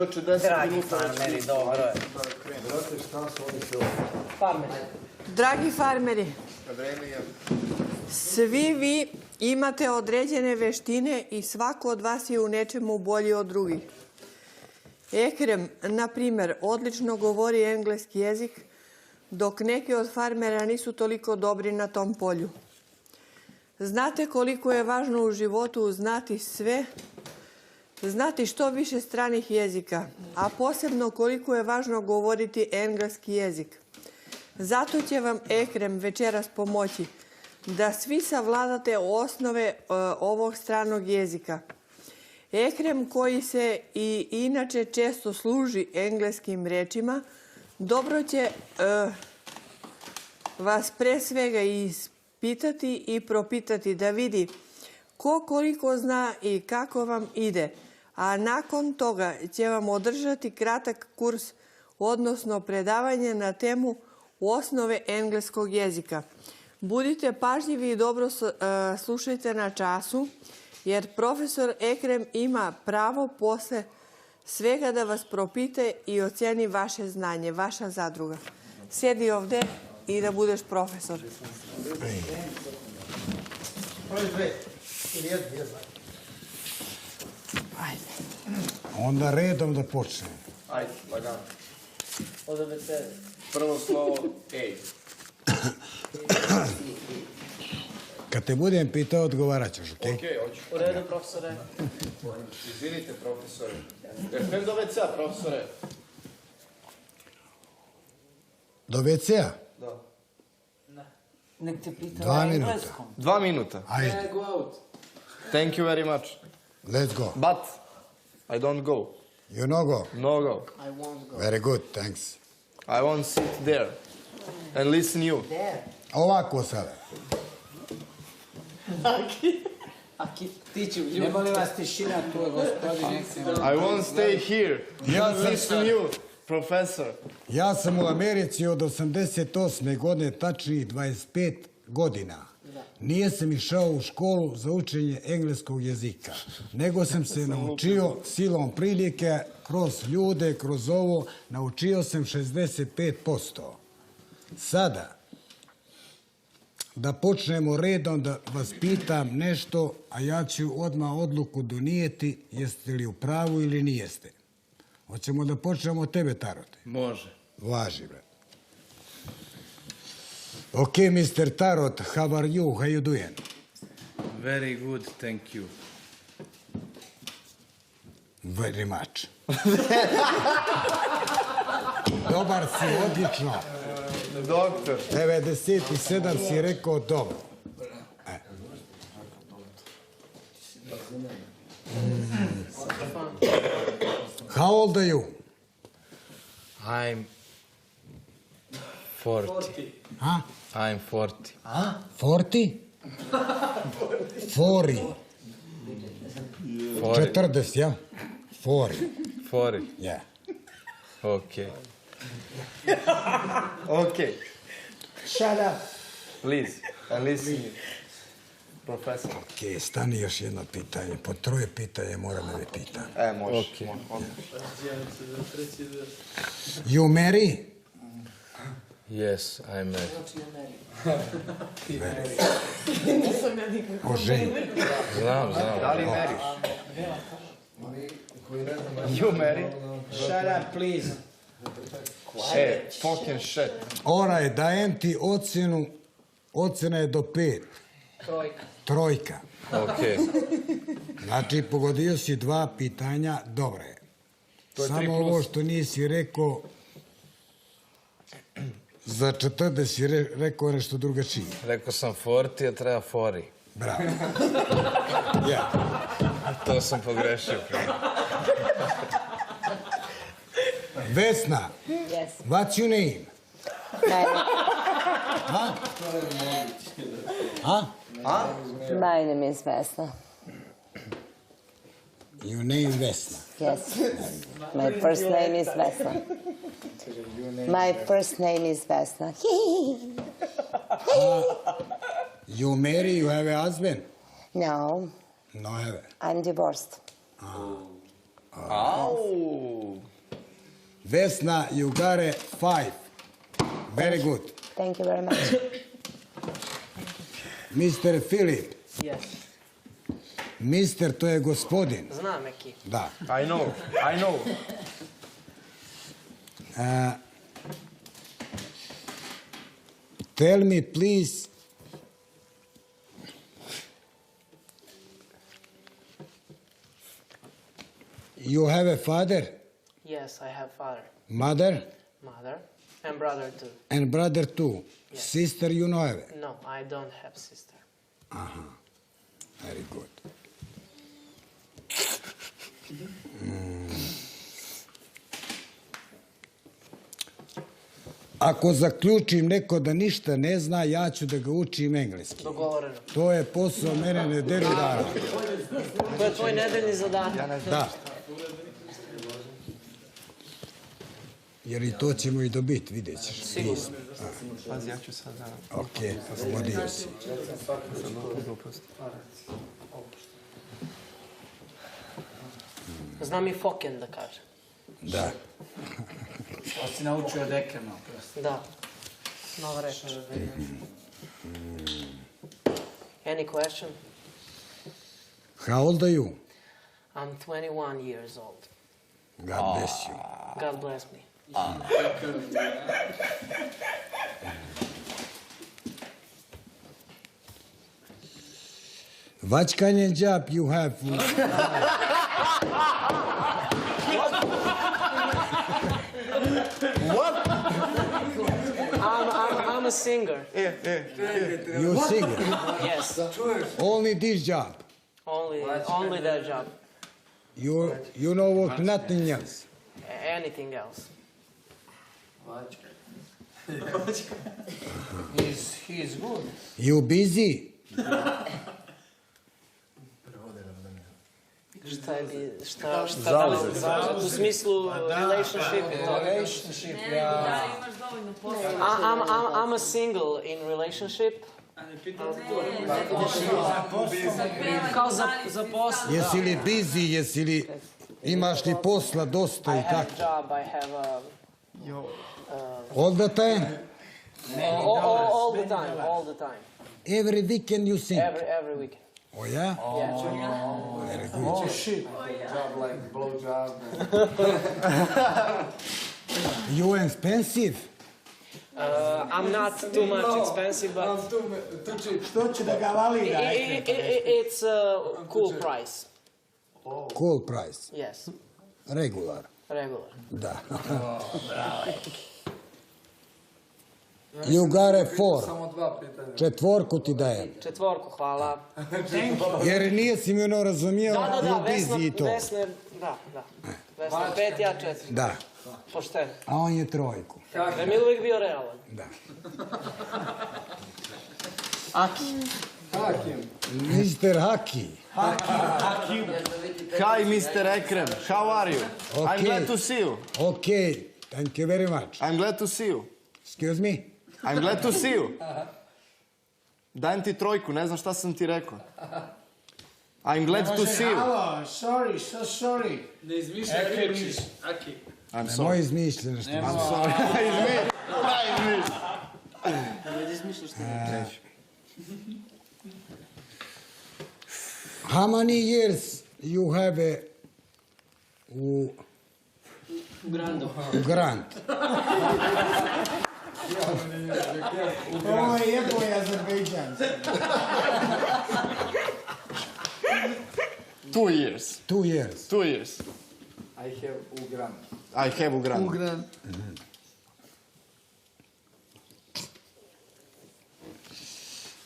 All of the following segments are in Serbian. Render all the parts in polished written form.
Dragi farmeri, dobro je. Dragi farmeri, svi vi imate određene veštine i svako od vas je u nečemu bolji od drugih. Ekrem, na primjer, odlično govori engleski jezik, dok neki od farmera nisu toliko dobri na tom polju. Znate koliko je važno u životu znati sve, znati što više stranih jezika, a posebno koliko je važno govoriti engleski jezik. Zato će vam Ekrem večeras pomoći da svi savladate osnove ovog stranog jezika. Ekrem, koji se i inače često služi engleskim rečima, dobro će vas pre svega ispitati i propitati da vidi ko koliko zna i kako vam ide, a nakon toga će vam održati kratak kurs, odnosno predavanje na temu osnove engleskog jezika. Budite pažljivi i dobro slušajte na času, jer profesor Ekrem ima pravo posle svega da vas propite i oceni vaše znanje, vaša zadruga. Sjedi ovde i da budeš profesor. Ajde. Onda redom da počne. Ajde, lagano. Od abecede. Prvo slovo ej. Kad te budem pitao, odgovarat ćeš, okej? Okej, hoću. U redu, profesore. Izvinite, profesore. Jel do WC-a, profesore? Do WC-a? Da. Nek te pita 2 na minuta. engleskom. 2 minuta. Ajde, Go out. Thank you very much. let's go. But I don't go. You no go? No go. I won't go. Very good, thanks. I won't sit there and listen you. There. Ovako sada. Aki, ti ću ljudi. Ne molim vas tišina, tu je gospodin Ekrem. I won't stay here Ja and sam- listen you, professor. Ja sam u Americi od 88. godine, tačnije 25 godina. Nisam išao u školu za učenje engleskog jezika, nego sam se naučio silom prilike, kroz ljude, kroz ovo, naučio sam 65%. Sada, da počnemo redom da vas pitam nešto, a ja ću odmah odluku donijeti jeste li u pravu ili nijeste. Hoćemo da počnemo od tebe, Tarote? Može. Važi, bre. Okay, Mr. Tarot, how are you? How you doing? Very good, thank you. Very much. Dobar si, odlično. Doktor. 97 si rekao dobro. How old are you? I'm 40. Huh? I'm 40. 40? 40. 40, ja? 40. 40. Yeah. Okay. Okay. Shut up. Please, and listen you. Professor. Ok, stani još jedno pitanje. Po 3 pitanje moram da me pitam. Može. Okay. You marry? Yes, I'm married. Oženi. Znam. Da li meriš? You marry? Shut up, please. Fucking shit. Oraj, dajem ti ocjenu. Ocjena je do 5. Trojka. 3. Okay. Znači, pogodio si 2 pitanja, dobro je. To je 3 Samo plus. ovo što nisi rekao, za 40 si rekao nešto drugačije. Rekao sam 40, a treba 40. Bravo. Ja. To sam pogrešio. Vesna, Yes. what's your name? My name is Vesna. Your name Vesna. Yes. My first name is Vesna. My first name is Vesna. You marry, you have a husband? No, No have. I'm divorced. Au! Vesna, you got a 5. Very good. Thank you very much. Mr. Philip. Yes. Mister, to je gospodin. Znam, Eki. Da. I know. Tell me, please, you have a father, Yes, I have father, mother, mother, and brother too. and brother too. Yes. Sister, you know have. No, I don't have sister. Very good. Ako zaključim neko da ništa ne zna, ja ću da ga učim engleski. Dogovoreno. To je posao mene nedelju dana. To je tvoj nedeljni zadatak. Da. Jer i to ćemo i dobiti, vidjet ćeš. Sigurno. Pazi, ja ću sad da... Ok, vodio si. Znam i Foken da kažem. Da. To si naučio od Ekrema. Da. Nova reč. Any question? How old are you? I'm 21 years old. God bless you. God bless me. What kind of job you have? I'm a singer. You singer. Yes. Only this job. Only that job. You know work nothing else. Anything else. He is good. You busy? Šta je da li u smislu relationship i to? Relationship, ja. I'm a single in relationship. Kao za posao. Jesi li busy, jesi li imaš li posla dosta I i have tako? job, I have All the time? all the time, all the time. Every weekend you sing? Every weekend. Oh yeah? Yeah. Oh shit. Job like blow job. You expensive? I'm not too much expensive, but Što će da ga valira? it's a cool price. Cool price. Yes, Regular. regular. Da. You got a 4. Samo 2 pitanja. Četvorku ti dajem. Četvorku, hvala. Jer nije si mi ono razumio, Da, you busy i to. Vesna, da. Vesna 5, ja 4. Da. Pošteno. A on je trojku. Emil uvijek bio realan. Da. Hakim. Mr. Haki. Hi, Mr. Ekrem. How are you? I'm Okay. glad to see you. Okay, thank you very much. I'm glad to see you. Excuse me? I'm glad to see you. Dajem ti trojku, ne znam šta sam ti rekao. I'm glad to see you. Halo, sorry, so sorry. Ne izmišljaj reči. Aki. I'm Moj sorry. izmišljen što I'm sorry. How many years you have u Grant? Ovo je jebo je Azerbejdžan. 2 years. 2 years. 2 years. I have Ugran. I have u Grand.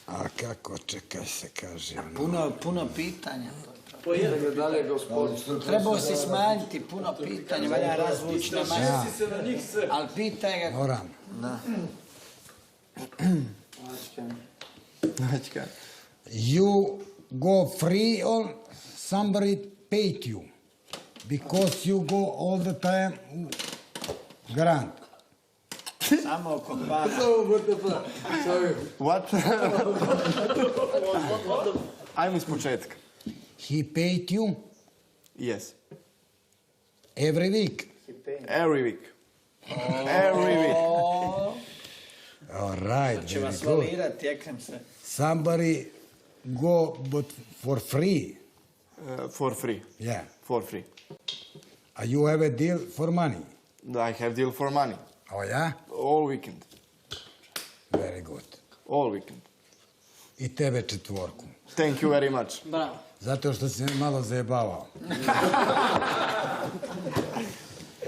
A kako, čekaj se kaže. Puno pitanja. Dalje, gospodin. Trebao si smanjiti puno pitanja, valja razvući na manje. Ali pitaj ga. Moram. You go free or somebody paid you? Because you go all the time Grant. Samo oko para. What? Ajmo iz početka. He paid you? Yes. Every week. Every week. Every week. All right, Će very vas good. valirati, Ekrem se. Somebody go but for free. For free. Yeah. For free. You have a deal for money. I have deal for money. Oh, yeah? All weekend. Very good. All weekend. I tebe 4. Thank you very much. Bravo. Zato što si me malo zajebavao.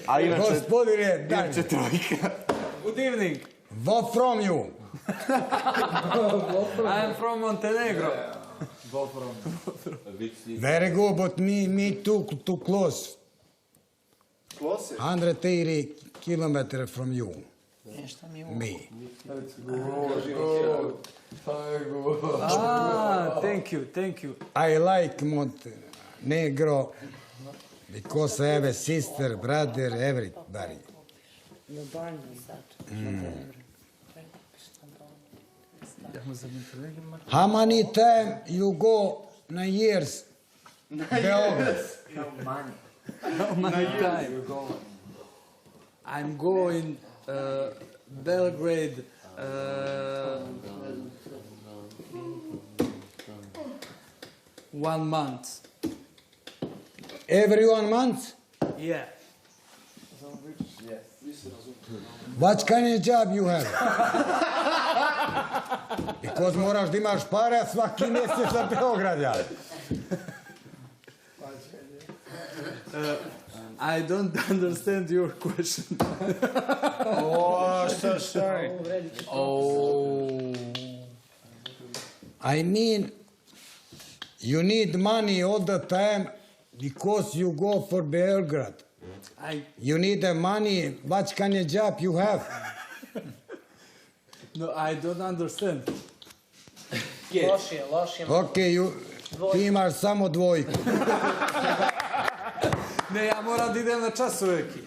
A inače Gospodine, daj. inače trojka. Good evening. What from you? I am from Montenegro. Very good, but me too close. Close? 180 kilometers from you. Nešto mi Me. Ah, thank you. I like Montenegro because I have a sister, brother, everybody. How many times you go na years? Beograd. How many time? I'm going Belgrade. 1 month. Every 1 month? Yeah. What kind of job you have? Because moraš da imaš para svaki mjesec za Beograda. I don't understand your question. Oh, so sorry. Oh. I mean, you need money all the time because you go for Belgrade. You need the money. What kind of job you have? No, I don't understand. Loš je. Okay, ti imaš samo 2. Ne, ja moram da idem na časoveki.